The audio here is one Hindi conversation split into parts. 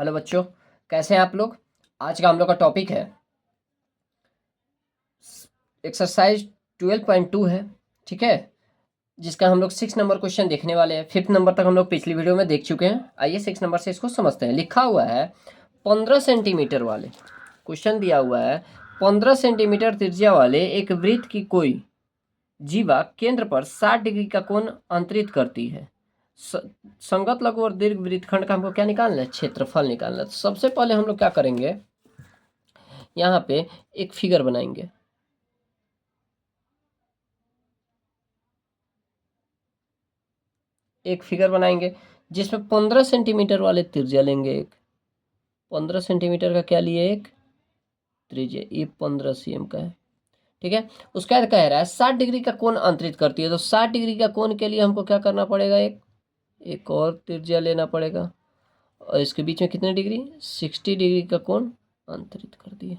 हेलो बच्चों, कैसे हैं आप लोग। आज का हम लोग का टॉपिक है एक्सरसाइज 12.2 है। ठीक है, जिसका हम लोग 6 नंबर क्वेश्चन देखने वाले हैं। 5th नंबर तक हम लोग पिछली वीडियो में देख चुके हैं। आइए 6 नंबर से इसको समझते हैं। लिखा हुआ है 15 सेंटीमीटर वाले, क्वेश्चन दिया हुआ है 15 सेंटीमीटर त्रिज्या वाले एक वृत्त की कोई जीवा केंद्र पर 60 डिग्री का कोण अंतरित करती है। संगत लघु और दीर्घ वृत्तखंड का हमको क्या निकालना है, क्षेत्रफल निकालना है। तो सबसे पहले हम लोग क्या करेंगे, यहाँ पे एक फिगर बनाएंगे। एक फिगर बनाएंगे जिसमें 15 सेंटीमीटर वाले त्रिज्या लेंगे। एक 15 सेंटीमीटर का क्या लिए, एक त्रिज्या, ये 15 cm का है। ठीक है, उसका कह रहा है 60 डिग्री का कोण अंतरित करती है। तो 60 डिग्री का कोण के लिए हमको क्या करना पड़ेगा, एक और त्रिज्या लेना पड़ेगा। और इसके बीच में कितने डिग्री, 60 डिग्री का कोण अंतरित कर दिए।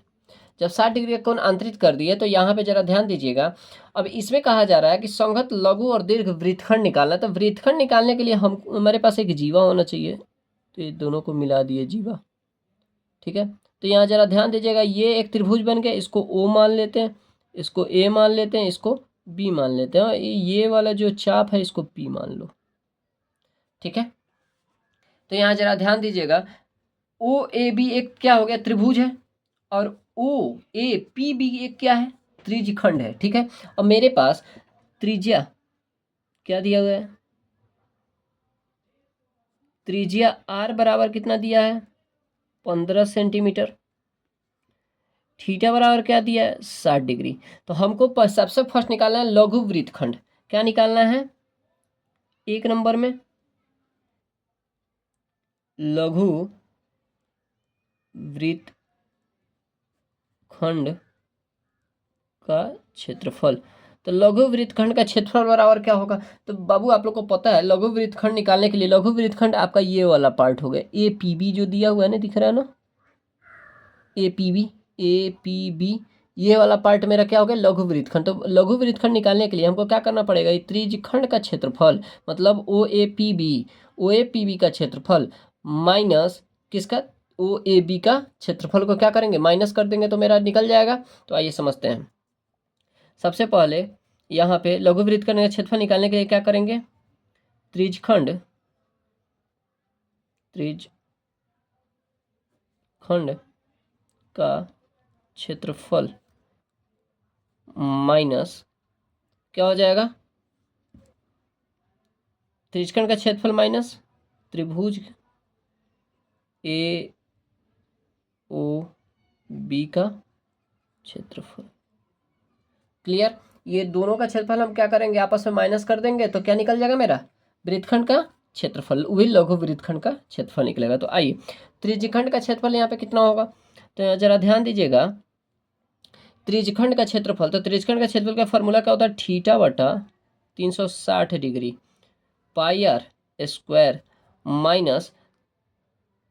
जब 60 डिग्री का कोण अंतरित कर दिए तो यहाँ पे जरा ध्यान दीजिएगा। अब इसमें कहा जा रहा है कि संगत लघु और दीर्घ वृत्तखंड निकालना। तो वृत्तखंड निकालने के लिए हमारे पास एक जीवा होना चाहिए। तो ये दोनों को मिला दिए जीवा। ठीक है, तो यहाँ जरा ध्यान दीजिएगा, ये एक त्रिभुज बन गया। इसको ओ मान लेते हैं, इसको ए मान लेते हैं, इसको बी मान लेते हैं, और ये वाला जो चाप है इसको पी मान लो। ठीक है, तो यहाँ जरा ध्यान दीजिएगा, ओ ए बी एक क्या हो गया, त्रिभुज है। और ओ ए पी बी एक क्या है, त्रिज्यखंड है। ठीक है, अब मेरे पास त्रिज्या क्या दिया हुआ है, त्रिज्या आर बराबर कितना दिया है, 15 सेंटीमीटर। थीटा बराबर क्या दिया है, 60 डिग्री। तो हमको सबसे फर्स्ट निकालना है लघु वृत्तखंड। क्या निकालना है, 1 नंबर में लघु वृत्तखंड का क्षेत्रफल। तो लघु वृत्तखंड का क्षेत्रफल बराबर क्या होगा। तो बाबू आप लोग को पता है, लघु वृत्तखंड निकालने के लिए लघु वृत्तखंड आपका ये वाला पार्ट हो गया, ए पी बी जो दिया हुआ है ना, दिख रहा है ना, ए पी बी, ये वाला पार्ट मेरा क्या हो गया, लघु वृत्तखंड। तो लघु वृत्तखंड निकालने के लिए हमको क्या करना पड़ेगा, ये त्रिज्यखंड का क्षेत्रफल मतलब ओ ए पी बी का क्षेत्रफल माइनस किसका, ओ ए बी का क्षेत्रफल को क्या करेंगे, माइनस कर देंगे तो मेरा निकल जाएगा। तो आइए समझते हैं। सबसे पहले यहाँ पे लघु वृत्तखंड का क्षेत्रफल निकालने के लिए क्या करेंगे, त्रिज्यखंड का क्षेत्रफल माइनस क्या हो जाएगा, त्रिज्यखंड का क्षेत्रफल माइनस त्रिभुज ए ओ बी का क्षेत्रफल। क्लियर, ये दोनों का क्षेत्रफल हम क्या करेंगे, आपस में माइनस कर देंगे तो क्या निकल जाएगा, मेरा वृत्तखंड का क्षेत्रफल, वही लघु वृत्तखंड का क्षेत्रफल निकलेगा। तो आइए त्रिज्यखंड का क्षेत्रफल यहाँ पे कितना होगा, तो यहाँ जरा ध्यान दीजिएगा, त्रिज्यखंड का क्षेत्रफल, तो त्रिज्यखंड का क्षेत्रफल का फॉर्मूला क्या होता है, थीटा बटा 360 degree pi R square minus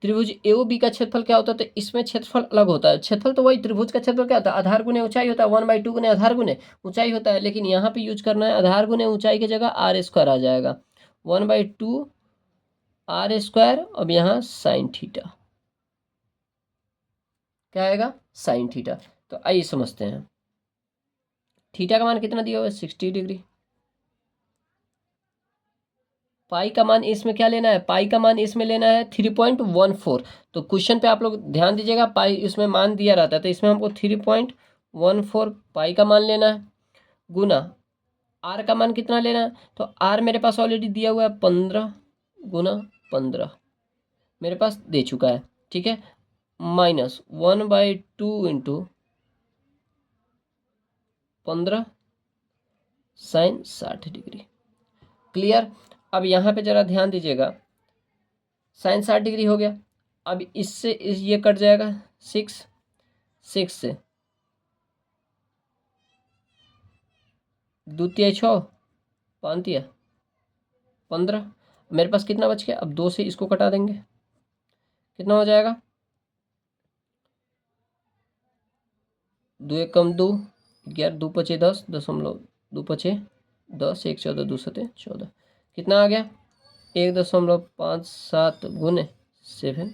त्रिभुज ए बी का क्षेत्रफल क्या होता है। तो इसमें क्षेत्रफल अलग होता है। क्षेत्रफल तो वही, त्रिभुज का क्षेत्रफल क्या होता है, आधार गुने ऊंचाई होता है, 1/2 गुने आधार गुने ऊंचाई होता है। लेकिन यहाँ पे यूज करना है आधार गुने ऊंचाई की जगह आर स्क्वायर आ जाएगा, 1/2 आर स्क्वायर। अब यहाँ साइन थीटा क्या आएगा, साइन थीटा। तो आइए समझते हैं, थीटा का मान कितना दिया हुआ है, 60 डिग्री। पाई का मान इसमें क्या लेना है, पाई का मान इसमें लेना है 3.14। तो क्वेश्चन पे आप लोग ध्यान दीजिएगा, पाई इसमें मान दिया रहता है, तो इसमें हमको 3.14 पाई का मान लेना है, गुना आर का मान कितना लेना है। तो आर मेरे पास ऑलरेडी दिया हुआ है 15 गुना 15 मेरे पास दे चुका है। ठीक है, minus 1/2 into 15 sine 60 degree. Clear, अब यहाँ पे जरा ध्यान दीजिएगा, साइन 60 डिग्री हो गया। अब इससे ये कट जाएगा, 6 से 2 तिया 6 5 तिया 15, मेरे पास कितना बच गया, अब 2 से इसको कटा देंगे, कितना हो जाएगा, 2 1 कम 2, 11 2 पचे 10, 2 पचे 10, 1 14 2 सते 14, कितना आ गया, 1.57 गुने 7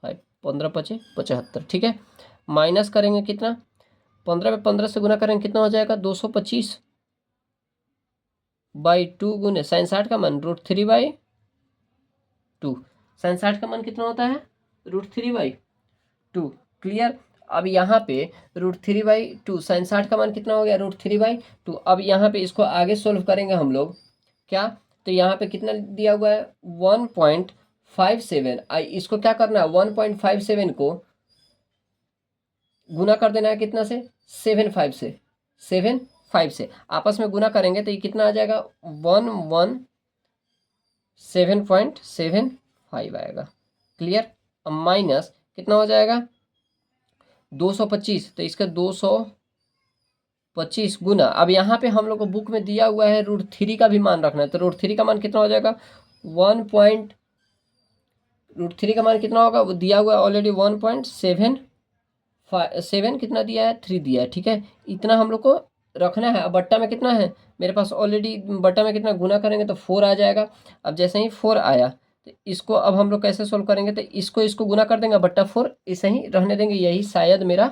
5, 15 पचे 75, ठीक है। माइनस करेंगे कितना, 15 पे 15 से गुना करेंगे कितना हो जाएगा, 225 बाई 2 गुने साइन 60 का मान √3/2। साइन 60 का मान कितना होता है, √3/2। क्लियर। अब यहाँ पे √3/2 साइन 60 का मान कितना हो गया, √3/2। अब यहाँ पे इसको आगे सोल्व करेंगे हम लोग क्या, तो यहाँ पे कितना दिया हुआ है 1.57। इसको क्या करना है, 1.57 को गुना कर देना है कितना से, 7.5 से आपस में गुना करेंगे तो ये कितना आ जाएगा, 117.75 आएगा। क्लियर। अब माइनस कितना हो जाएगा 225, तो इसका 225 गुना, अब यहाँ पे हम लोग को बुक में दिया हुआ है √3 का भी मान रखना है, तो √3 का मान कितना हो जाएगा, √3 का मान कितना होगा, वो दिया हुआ है ऑलरेडी 1.7 कितना दिया है, 3 दिया है, ठीक है। इतना हम लोग को रखना है। अब बट्टा में कितना है मेरे पास ऑलरेडी, बट्टा में कितना गुना करेंगे तो 4 आ जाएगा। अब जैसे ही 4 आया तो इसको अब हम लोग कैसे सोल्व करेंगे, तो इसको गुना कर देंगे, बट्टा 4 इसे ही रहने देंगे, यही शायद मेरा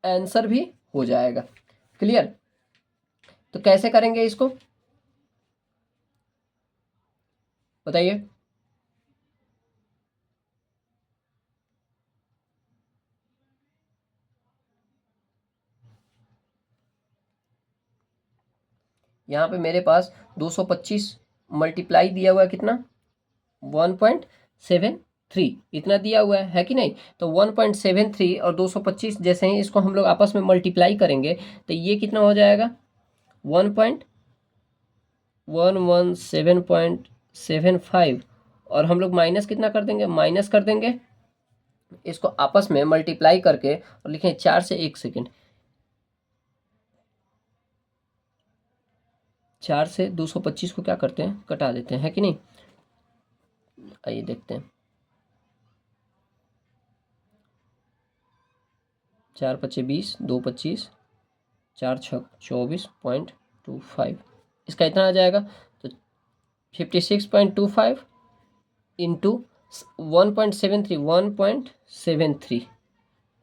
आंसर भी हो जाएगा। क्लियर। तो कैसे करेंगे इसको बताइए। यहाँ पे मेरे पास 225 मल्टीप्लाई दिया हुआ है कितना, 1.73 इतना दिया हुआ है कि नहीं। तो 1.73 और 225 जैसे ही इसको हम लोग आपस में मल्टीप्लाई करेंगे तो ये कितना हो जाएगा, 1.117.75 और हम लोग माइनस कितना कर देंगे, माइनस कर देंगे इसको आपस में मल्टीप्लाई करके और लिखें 4 से 1 सेकेंड, 4 से 225 को क्या करते हैं, कटा देते हैं, है कि नहीं। आइए देखते हैं, 4 पच्चे 20, 2 25, 4 छक 24.25, इसका इतना आ जाएगा। तो 56.25 इंटू 1.73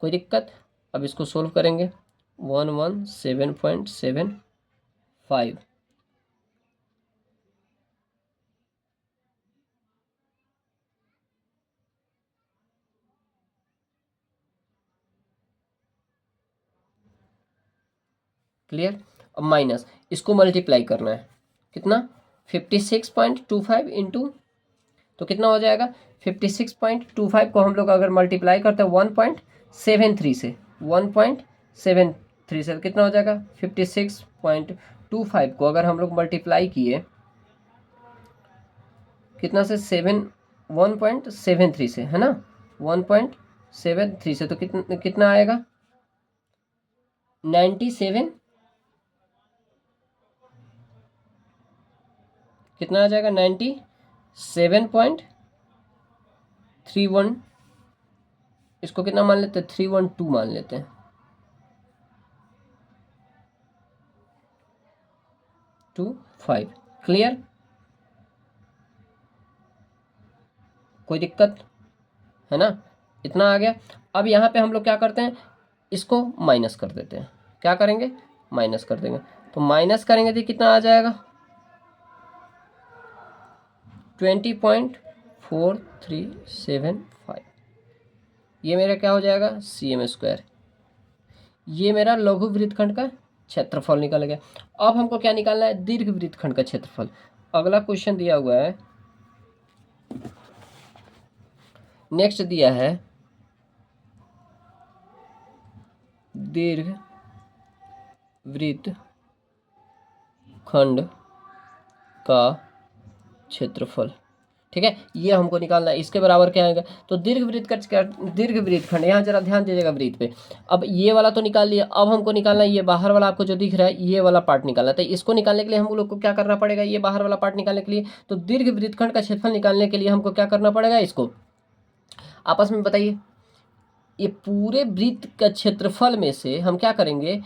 कोई दिक्कत। अब इसको सोल्व करेंगे, 117.75। क्लियर। अब माइनस इसको मल्टीप्लाई करना है कितना, 56.25 इंटू, तो कितना हो जाएगा 56.25 को हम लोग अगर मल्टीप्लाई करते हैं 1.73 से, 1.73 से तो कितना हो जाएगा 56.25 को अगर हम लोग मल्टीप्लाई किए कितना से 1.73 से, है ना, 1.73 से तो कितना आएगा 97, कितना आ जाएगा 97.31, इसको कितना मान लेते हैं 312 मान लेते हैं, 25। क्लियर। कोई दिक्कत है ना, इतना आ गया। अब यहाँ पे हम लोग क्या करते हैं, इसको माइनस कर देते हैं, क्या करेंगे माइनस कर देंगे, तो माइनस करेंगे तो कितना आ जाएगा 20.4375, ये मेरा क्या हो जाएगा cm²। ये मेरा लघु वृत्तखंड का क्षेत्रफल निकल गया। अब हमको क्या निकालना है, दीर्घ वृत्तखंड का क्षेत्रफल। अगला क्वेश्चन दिया हुआ है, नेक्स्ट दिया है दीर्घ वृत्तखंड का क्षेत्रफल, ठीक है, ये हमको निकालना है। इसके बराबर क्या आएगा, तो दीर्घ वृत्तखंड, यहाँ जरा ध्यान दीजिएगा वृत्त पे। अब ये वाला तो निकाल लिया, अब हमको निकालना है ये बाहर वाला, आपको जो दिख रहा है ये वाला पार्ट निकालना है। तो इसको निकालने के लिए हम लोग को क्या करना पड़ेगा, ये बाहर वाला पार्ट निकालने के लिए, तो दीर्घ वृत्तखंड का क्षेत्रफल निकालने के लिए हमको क्या करना पड़ेगा, इसको आपस में बताइए। ये पूरे वृत्त का क्षेत्रफल में से हम क्या करेंगे,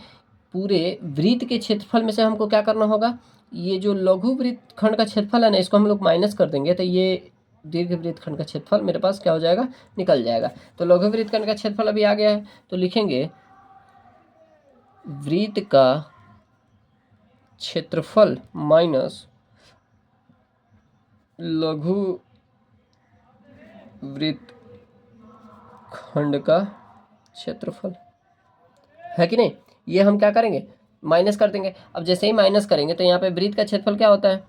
पूरे वृत्त के क्षेत्रफल में से हमको क्या करना होगा, ये जो लघु वृत्तखंड का क्षेत्रफल है ना, इसको हम लोग माइनस कर देंगे, तो ये दीर्घ वृत्तखंड का क्षेत्रफल मेरे पास क्या हो जाएगा, निकल जाएगा। तो लघु वृत्तखंड का क्षेत्रफल अभी आ गया है, तो लिखेंगे वृत्त का क्षेत्रफल माइनस लघु वृत्तखंड का क्षेत्रफल, है कि नहीं। ये हम क्या करेंगे, माइनस कर देंगे। अब जैसे ही माइनस करेंगे तो यहाँ पे वृत्त का क्षेत्रफल क्या होता है,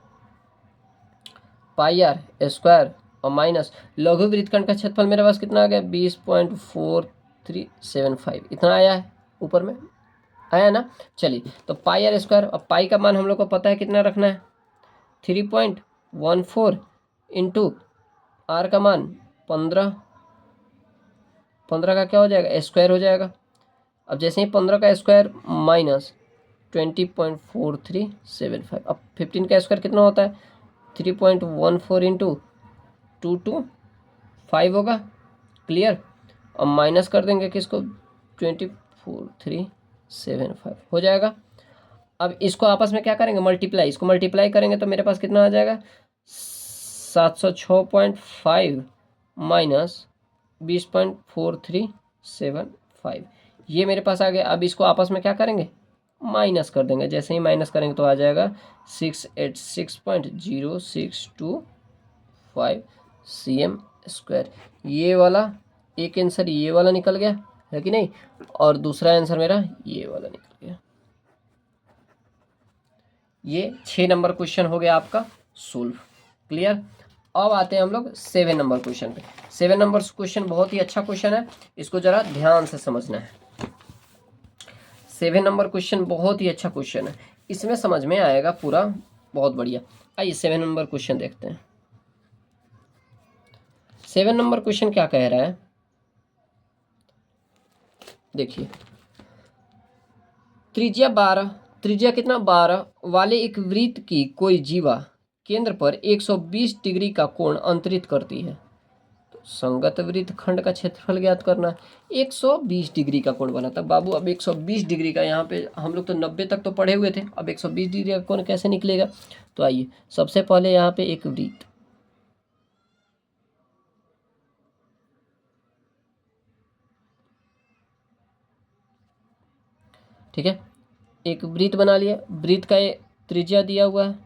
पाई आर स्क्वायर, और माइनस लघु वृत्तखंड का क्षेत्रफल मेरे पास कितना आ गया, 20.4375, इतना आया है, ऊपर में आया ना। चलिए, तो पाई आर स्क्वायर, और पाई का मान हम लोग को पता है कितना रखना है, 3.14 इंटू आर का मान 15 का क्या हो जाएगा, स्क्वायर हो जाएगा। अब जैसे ही 15 का स्क्वायर माइनस 20.4375, अब 15 का स्क्वायर कितना होता है, 3.14 इंटू 225 होगा, क्लियर। अब माइनस कर देंगे किसको, 24375 हो जाएगा। अब इसको आपस में क्या करेंगे, मल्टीप्लाई, इसको मल्टीप्लाई करेंगे तो मेरे पास कितना आ जाएगा, 706.5 माइनस 20.4375, ये मेरे पास आ गया। अब इसको आपस में क्या करेंगे, माइनस कर देंगे। जैसे ही माइनस करेंगे तो आ जाएगा 686.0625 cm स्क्वायर। ये वाला एक आंसर ये वाला निकल गया, है कि नहीं, और दूसरा आंसर मेरा ये वाला निकल गया। ये 6 नंबर क्वेश्चन हो गया आपका सोल्व, क्लियर। अब आते हैं हम लोग 7 नंबर क्वेश्चन पे। 7 नंबर क्वेश्चन बहुत ही अच्छा क्वेश्चन है, इसको जरा ध्यान से समझना है। 7 नंबर क्वेश्चन बहुत ही अच्छा क्वेश्चन है, इसमें समझ में आएगा पूरा, बहुत बढ़िया। आइए 7 नंबर क्वेश्चन देखते हैं। 7 नंबर क्वेश्चन क्या कह रहा है, देखिए, त्रिज्या 12, त्रिज्या कितना 12 वाले एक वृत्त की कोई जीवा केंद्र पर 120 डिग्री का कोण अंतरित करती है। तो संगत वृत्तखंड का क्षेत्रफल ज्ञात करना है। 120 डिग्री का कोण बना था बाबू। अब 120 डिग्री का, यहाँ पे हम लोग तो 90 तक तो पढ़े हुए थे, अब 120 डिग्री का कोण कैसे निकलेगा। तो आइए सबसे पहले यहाँ पे एक वृत्त, ठीक है, एक वृत्त बना लिया, वृत्त का त्रिज्या दिया हुआ है,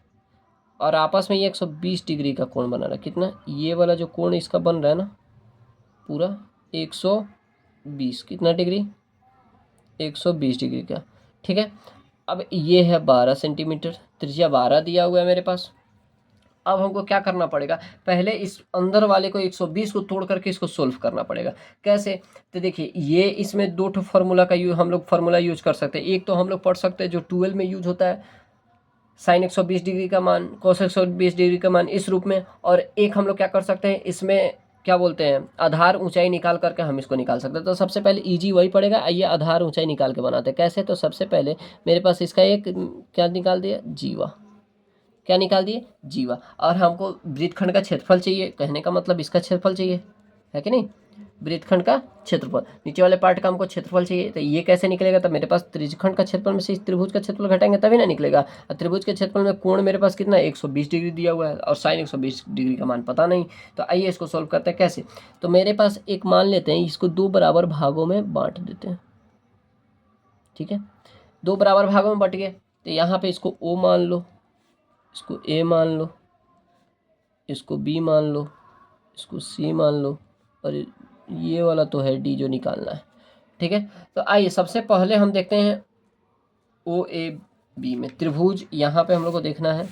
और आपस में ये 120 डिग्री का कोण बना रहा है। कितना, ये वाला जो कोण इसका बन रहा है ना पूरा 120, कितना डिग्री, 120 डिग्री का, ठीक है। अब ये है 12 सेंटीमीटर, त्रिज्या 12 दिया हुआ है मेरे पास। अब हमको क्या करना पड़ेगा, पहले इस अंदर वाले को 120 को तोड़ करके इसको सोल्व करना पड़ेगा। कैसे, तो देखिए, ये इसमें दो ठो फार्मूला का हम लोग फार्मूला यूज कर सकते हैं। एक तो हम लोग पढ़ सकते हैं जो 12 में यूज होता है, साइन 120 डिग्री का मान, कोस 120 डिग्री का मान, इस रूप में। और एक हम लोग क्या कर सकते हैं, इसमें क्या बोलते हैं, आधार ऊंचाई निकाल करके हम इसको निकाल सकते हैं। तो सबसे पहले इजी वही पड़ेगा। आइए आधार ऊंचाई निकाल के बनाते हैं। कैसे, तो सबसे पहले मेरे पास इसका एक क्या निकाल दिया, जीवा, क्या निकाल दिए, जीवा। और हमको वृत्तखंड का क्षेत्रफल चाहिए, कहने का मतलब इसका क्षेत्रफल चाहिए, है कि नहीं, वृत्तखंड का क्षेत्रफल, नीचे वाले पार्ट का हमको क्षेत्रफल चाहिए। तो ये कैसे निकलेगा, तो मेरे पास त्रिज्यखंड का क्षेत्रफल में से इस त्रिभुज का क्षेत्रफल घटाएंगे तभी ना निकलेगा। और त्रिभुज के क्षेत्रफल में कोण मेरे पास कितना है, 120 डिग्री दिया हुआ है, और साइन 120 डिग्री का मान पता नहीं। तो आइए इसको सोल्व करते हैं। कैसे, तो मेरे पास एक मान लेते हैं, इसको 2 बराबर भागों में बांट देते हैं, ठीक है, 2 बराबर भागों में बट गए। तो यहाँ पे इसको O मान लो, इसको A मान लो, इसको B मान लो, इसको C मान लो, और ये वाला तो है D जो निकालना है, ठीक है। तो आइए सबसे पहले हम देखते हैं OAB में त्रिभुज, यहाँ पे हम लोग को देखना है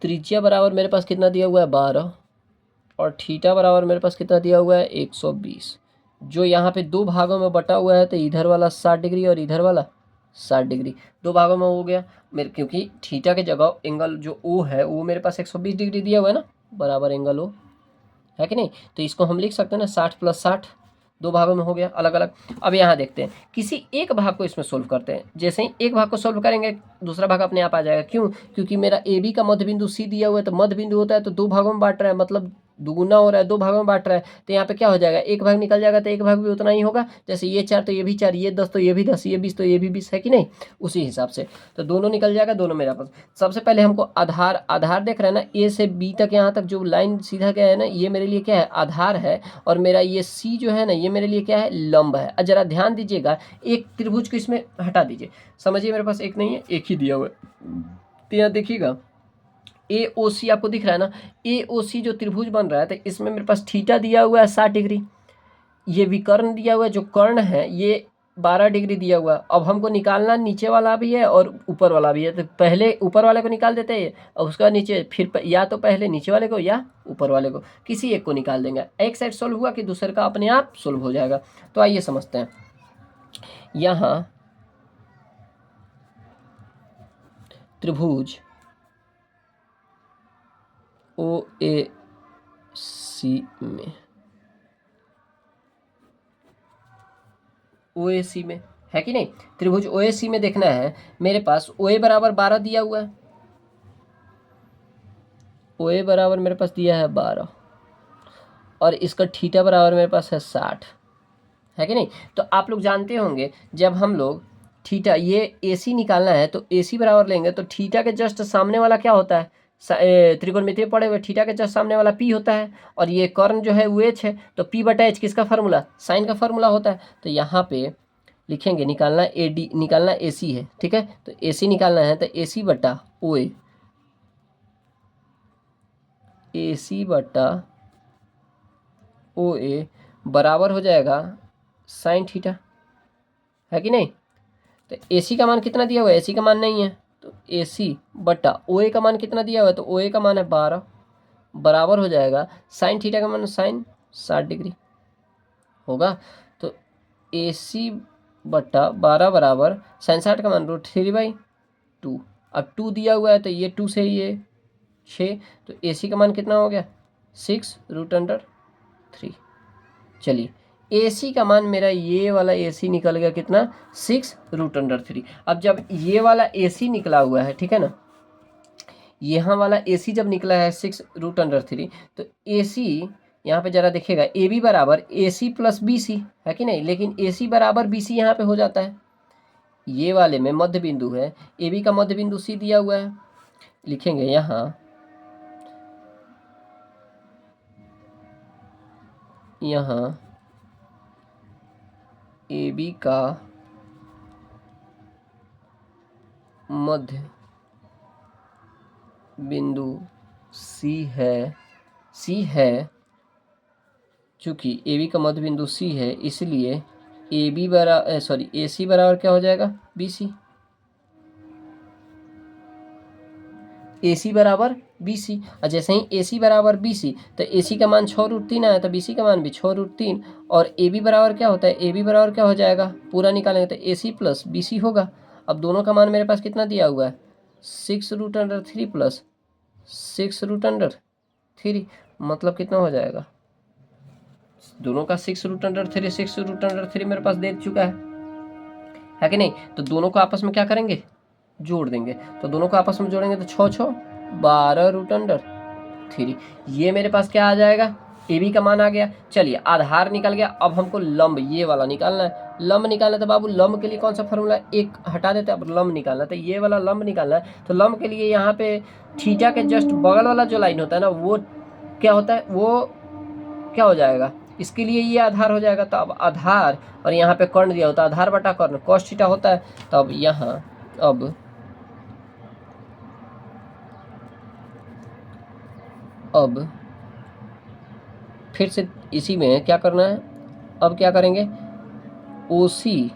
त्रिज्या बराबर मेरे पास कितना दिया हुआ है 12, और थीटा बराबर मेरे पास कितना दिया हुआ है 120, जो यहाँ पे 2 भागों में बटा हुआ है। तो इधर वाला 60 डिग्री और इधर वाला 60 डिग्री, 2 भागों में हो गया मेरे, क्योंकि थीटा के जगह एंगल जो O है वो मेरे पास 120 डिग्री दिया हुआ है ना, बराबर एंगल O, है कि नहीं। तो इसको हम लिख सकते हैं ना 60 + 60, 2 भागों में हो गया अलग अलग। अब यहाँ देखते हैं, किसी एक भाग को इसमें सोल्व करते हैं। जैसे ही एक भाग को सोल्व करेंगे दूसरा भाग अपने आप आ जाएगा। क्यों, क्योंकि मेरा AB का मध्य बिंदु C दिया हुआ है, तो मध्य बिंदु होता है तो 2 भागों में बांट रहा है, मतलब दुगुना हो रहा है, 2 भागों में बांट रहा है, तो यहाँ पे क्या हो जाएगा, 1 भाग निकल जाएगा तो 1 भाग भी उतना ही होगा। जैसे ये 4 तो ये भी 4, ये 10 तो ये भी 10, ये 20 तो ये भी 20 है कि नहीं, उसी हिसाब से तो दोनों निकल जाएगा, दोनों मेरा पास। सबसे पहले हमको आधार देख रहे हैं ना, ए से बी तक, यहाँ तक जो लाइन सीधा गया है ना, ये मेरे लिए क्या है, आधार है। और मेरा ये सी जो है ना, ये मेरे लिए क्या है, लंब है। और जरा ध्यान दीजिएगा, एक त्रिभुज को इसमें हटा दीजिए, समझिए मेरे पास एक नहीं है, एक ही दिया हुआ है। तो यहाँ देखिएगा ए ओ सी आपको दिख रहा है ना, ए ओ सी जो त्रिभुज बन रहा है, तो इसमें मेरे पास थीटा दिया हुआ है 60 डिग्री, ये विकर्ण दिया हुआ है, जो कर्ण है ये 12 डिग्री दिया हुआ है। अब हमको निकालना नीचे वाला भी है और ऊपर वाला भी है, तो पहले ऊपर वाले को निकाल देते हैं और उसका नीचे, फिर या तो पहले नीचे वाले को या ऊपर वाले को, किसी एक को निकाल देंगे। एक साइड सोल्व हुआ कि दूसरे का अपने आप सोल्व हो जाएगा। तो आइए समझते हैं। यहाँ त्रिभुज ओ ए सी में, ओ ए सी में है कि नहीं, त्रिभुज ओ ए सी में देखना है। मेरे पास ओ ए बराबर 12 दिया हुआ है, ओ ए बराबर मेरे पास दिया है 12, और इसका थीटा बराबर मेरे पास है 60, है कि नहीं। तो आप लोग जानते होंगे, जब हम लोग थीटा, ये ए सी निकालना है तो ए सी बराबर लेंगे, तो थीटा के जस्ट सामने वाला क्या होता है, त्रिकोणमिति में पढ़े हुए, थीटा के जस्ट सामने वाला पी होता है, और ये कर्ण जो है वो एच है, तो पी बटा एच किसका फार्मूला, साइन का फार्मूला होता है। तो यहाँ पे लिखेंगे, निकालना ए डी, निकालना ए सी है, ठीक है, तो ए सी निकालना है, तो ए सी बटा ओ ए सी बटा ओ ए बराबर हो जाएगा साइन थीटा, है कि नहीं। तो ए सी का मान कितना दिया हुआ है, ए सी का मान नहीं है, तो ए सी बटा ओ ए का मान कितना दिया हुआ है, तो ओ ए का मान है 12, बराबर हो जाएगा साइन थीटा का मान, साइन 60 डिग्री होगा। तो ए सी बटा 12 बराबर साइन 60 का मान √3/2। अब 2 दिया हुआ है, तो ये 2 से ये 6, तो ए सी का मान कितना हो गया, 6√3। चलिए, ए सी का मान मेरा, ये वाला ए सी निकल गया कितना, 6√3। अब जब ये वाला ए सी निकला हुआ है, ठीक है ना, यहाँ वाला ए सी जब निकला है 6√3, तो ए सी यहाँ पे जरा देखिएगा, ए बी बराबर ए सी प्लस बी सी, है कि नहीं, लेकिन ए सी बराबर बी सी यहाँ पे हो जाता है। ये वाले में मध्य बिंदु है, ए बी का मध्य बिंदु सी दिया हुआ है, लिखेंगे यहाँ ए बी का मध्य बिंदु सी है, चूंकि ए बी का मध्य बिंदु सी है, इसलिए ए बी बराबर ए सी बराबर क्या हो जाएगा, बी सी, ए सी बराबर बी सी। और जैसे ही ए सी बराबर बी सी, तो ए सी का मान 6√3 आया, तो बी सी का मान भी 6√3, और ए बी बराबर क्या होता है, ए बी बराबर क्या हो जाएगा, पूरा निकालेंगे तो ए सी प्लस बी सी होगा। अब दोनों का मान मेरे पास कितना दिया हुआ है, 6√3 प्लस 6√3, मतलब कितना हो जाएगा, दोनों का 6√3 मेरे पास दे चुका है कि नहीं। तो दोनों को आपस में क्या करेंगे, जोड़ देंगे, तो दोनों को आपस में जोड़ेंगे तो 6×6 12√3। ये मेरे पास क्या आ जाएगा, ए बी का मान आ गया। चलिए, आधार निकल गया, अब हमको लंब ये वाला निकालना है। लंब निकालना है तो बाबू लंब के लिए कौन सा फॉर्मूला, एक हटा देते हैं, अब लंब निकालना है, तो ये वाला लंब निकालना है। तो लंब के लिए यहाँ पे थीटा के जस्ट बगल वाला जो लाइन होता है ना, वो क्या होता है, वो क्या हो जाएगा, इसके लिए ये आधार हो जाएगा। तो अब आधार, और यहाँ पे कर्ण दिया होता है, आधार बटा कर्ण cos थीटा होता है। तो अब यहाँ अब फिर से इसी में क्या करना है, अब क्या करेंगे, ओ सी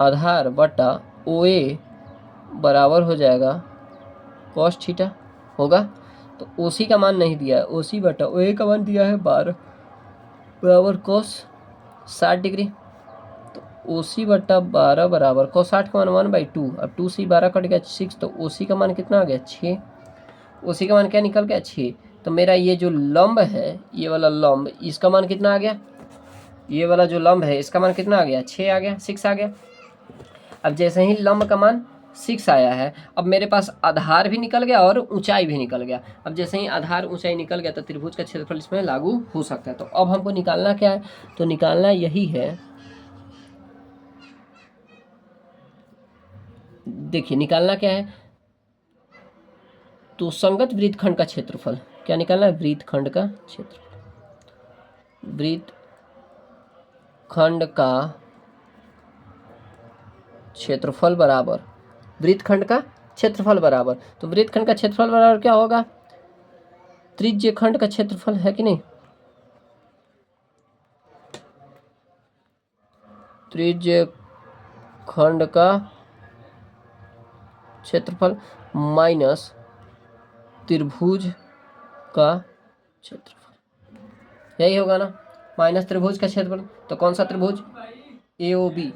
आधार बटा ओ ए बराबर हो जाएगा cos थीटा होगा। तो ओ सी का मान नहीं दिया है, ओ सी बटा ओ ए का मान दिया है 12 बराबर cos 60 डिग्री। तो ओ सी बटा 12 बराबर cos 60 का मान 1/2, अब 2 से 12 कट गया 6, तो ओ सी का मान कितना आ गया 6, ओ सी का मान क्या निकल गया 6। तो मेरा ये जो लंब है, ये वाला लंब, इसका मान कितना आ गया, ये वाला जो लंब है इसका मान कितना आ गया, 6 आ गया, 6 आ गया। अब जैसे ही लंब का मान 6 आया है। अब मेरे पास आधार भी निकल गया और ऊंचाई भी निकल गया। अब जैसे ही आधार ऊंचाई निकल गया तो त्रिभुज का क्षेत्रफल इसमें लागू हो सकता है। तो अब हमको निकालना क्या है, तो निकालना यही है, देखिए निकालना क्या है, तो संगत वृत्तखंड का क्षेत्रफल। क्या निकालना है, वृत्तखंड का क्षेत्रफल, वृत्तखंड का क्षेत्रफल बराबर, वृत्तखंड का क्षेत्रफल बराबर, तो वृत्तखंड का क्षेत्रफल बराबर क्या होगा, त्रिज्य खंड का क्षेत्रफल, है कि नहीं, त्रिज्य खंड का क्षेत्रफल माइनस त्रिभुज का क्षेत्रफल, यही होगा ना, माइनस त्रिभुज का क्षेत्रफल। तो कौन सा त्रिभुज, AOB,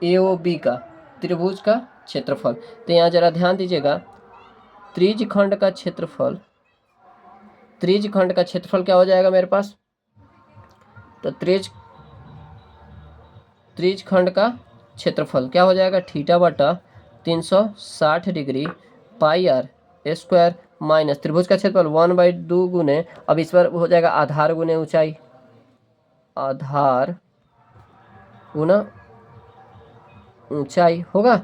AOB का त्रिभुज का क्षेत्रफल। तो यहाँ जरा ध्यान दीजिएगा, त्रिज्य खंड का क्षेत्रफल, त्रिज्य खंड का क्षेत्रफल क्या हो जाएगा मेरे पास, तो त्रिज्य खंड का क्षेत्रफल क्या हो जाएगा, थीटा बटा 360 degree pi R square minus त्रिभुज का क्षेत्रफल 1/2 गुने, अब इस पर हो जाएगा आधार गुने ऊंचाई, आधार गुना ऊंचाई होगा,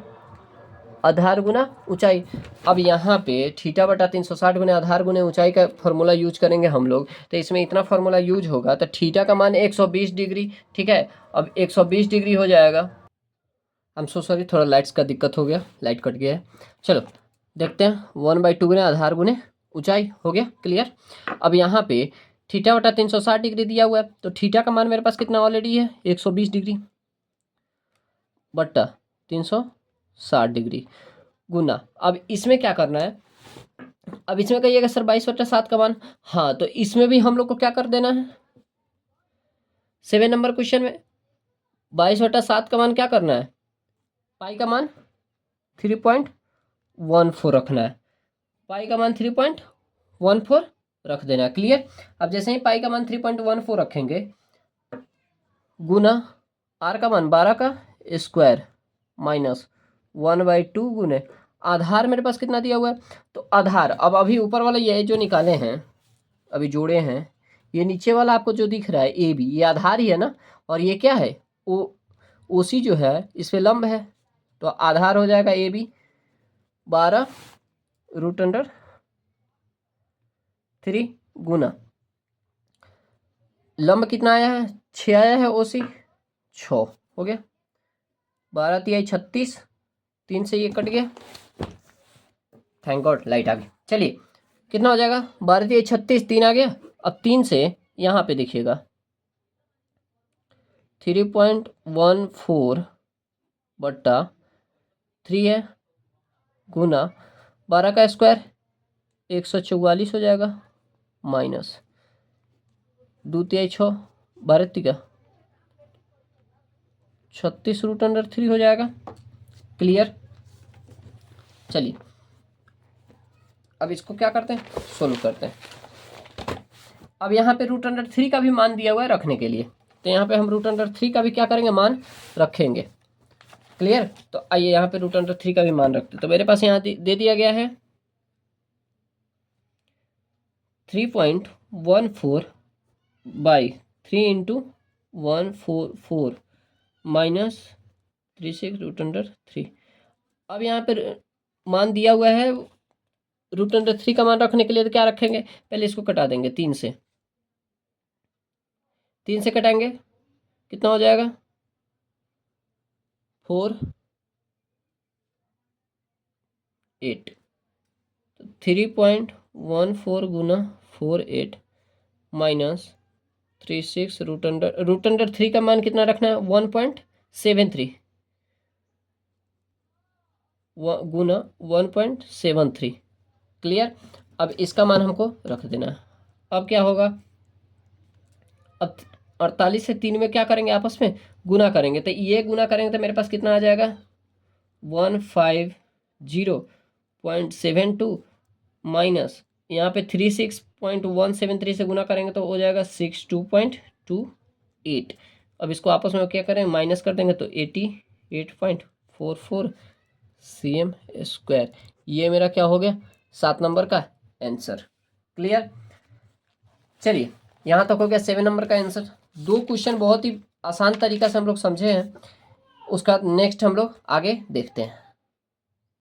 आधार गुना ऊंचाई। अब यहाँ पे थीटा बटा 360 गुने आधार गुने ऊंचाई का फॉर्मूला यूज करेंगे हम लोग, तो इसमें इतना फॉर्मूला यूज होगा, तो थीटा का मान 120 डिग्री, ठीक है। अब 120 डिग्री हो जाएगा, हम सो सॉरी, थोड़ा लाइट्स का दिक्कत हो गया, लाइट कट गया है। चलो देखते हैं, 1/2 गुने आधार गुने ऊंचाई हो गया, क्लियर। अब यहाँ पे थीटा बटा 360 डिग्री दिया हुआ है, तो थीटा का मान मेरे पास कितना ऑलरेडी है, 120 डिग्री बट्टा 360 डिग्री गुना, अब इसमें क्या करना है, अब इसमें कहिएगा सर 22/7 का मान, हाँ तो इसमें भी हम लोग को क्या कर देना है, 7 नंबर क्वेश्चन में 22/7 का मान क्या करना है, पाई का मान 3.14 रखना है, पाई का मान 3.14 रख देना है, क्लियर। अब जैसे ही पाई का मान 3.14 रखेंगे, गुना आर का मान 12 का स्क्वायर माइनस 1/2 गुने आधार मेरे पास कितना दिया हुआ है, तो आधार, अब अभी ऊपर वाला ये जो निकाले हैं, अभी जोड़े हैं, ये नीचे वाला आपको जो दिख रहा है AB, ये आधार ही है ना, और ये क्या है, OC जो है इस पे लंब है, तो आधार हो जाएगा AB 12√3 गुना लंब कितना आया है, 6 आया है, OC 6 हो गया, 12×3 = 36, 3 से ये कट गया, थैंक गॉड लाइट आ गई। चलिए कितना हो जाएगा, 12×3 = 36, 3 आ गया। अब 3 से यहाँ पे देखिएगा 3.14 बट्टा 3 है, गुना 12 का स्क्वायर 144 हो जाएगा, माइनस 2×3 = 6, 12 का 36√3 हो जाएगा, क्लियर। चलिए अब इसको क्या करते हैं, सोल्व करते हैं। अब यहाँ पे √3 का भी मान दिया हुआ है रखने के लिए, तो यहाँ पे हम √3 का भी क्या करेंगे, मान रखेंगे, क्लियर। तो आइए यहाँ पे √3 का भी मान रखते हैं, तो मेरे पास यहाँ दे दिया गया है 3.14 बाई 3 × 144 माइनस 36√3। अब यहाँ पर मान दिया हुआ है √3 का मान रखने के लिए, तो क्या रखेंगे, पहले इसको कटा देंगे, 3 से कटाएंगे, कितना हो जाएगा, 4/8, 3.14 गुना 4/8 माइनस 36√3 का मान कितना रखना है, 1.73 गुना 1.73, क्लियर। अब इसका मान हमको रख देना है। अब क्या होगा, अब 48 से 3 में क्या करेंगे, आपस में गुना करेंगे, तो ये गुना करेंगे तो मेरे पास कितना आ जाएगा, 150.72 माइनस यहाँ पे 36.173 से गुना करेंगे तो हो जाएगा 62.28। अब इसको आपस में क्या करें, माइनस कर देंगे तो 88.44 cm स्क्वायर। ये मेरा क्या हो गया 7 नंबर का आंसर। क्लियर। चलिए यहाँ तक हो गया 7 नंबर का आंसर। 2 क्वेश्चन बहुत ही आसान तरीका से हम लोग समझे हैं, उसका नेक्स्ट हम लोग आगे देखते हैं।